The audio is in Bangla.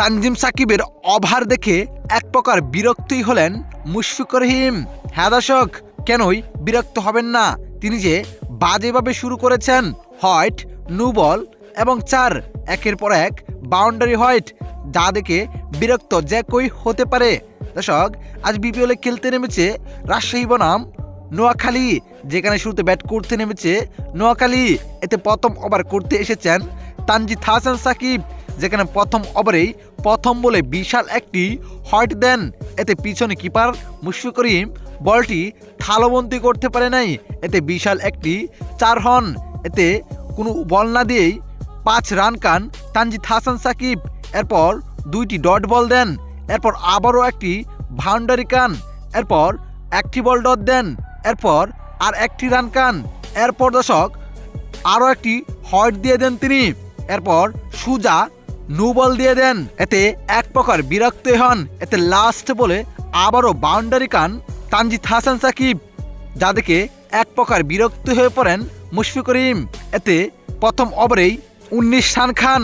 তানজিম সাকিবের ওভার দেখে এক প্রকার বিরক্তই হলেন মুশফিকুর রহিম। হ্যাঁ দর্শক, কেনই বিরক্ত হবেন না? তিনি যে বাজেভাবে শুরু করেছেন, হোয়াইট, নো বল এবং 4 একের পর এক বাউন্ডারি হোয়াইট, যা দেখে বিরক্ত যে কই হতে পারে। দর্শক, আজ বিপিএলে খেলতে নেমেছে রাজশাহী বনাম নোয়াখালী, যেখানে শুরুতে ব্যাট করতে নেমেছে নোয়াখালী। এতে প্রথম ওভার করতে এসেছেন তানজিদ হাসান সাকিব, যেখানে প্রথম ওভারেই প্রথম বলে বিশাল একটি হোয়াইট দেন। এতে পিছনে কিপার মুশফিকুর রহিম বলটি থালবন্দি করতে পারে নাই। এতে বিশাল একটি 4 হন। এতে কোনো বল না দিয়েই 5 রান কান তানজিদ হাসান সাকিব। এরপর 2টি ডট বল দেন, এরপর আবারও একটি বাউন্ডারি কান, এরপর একটি বল ডট দেন, এরপর আর একটি রান কান, এরপর দর্শক আরও একটি হোয়াইট দিয়ে দেন তিনি। এরপর সুজা নো বল দিয়ে দেন। এতে এক প্রকার বিরক্ত হন। এতে লাস্ট বলে আবারও বাউন্ডারি কান তানজিদ হাসান সাকিব, যা দেখে এক প্রকার বিরক্ত হয়ে পড়েন মুশফিকুর রহিম। এতে প্রথম ওভারেই 19 রান খান।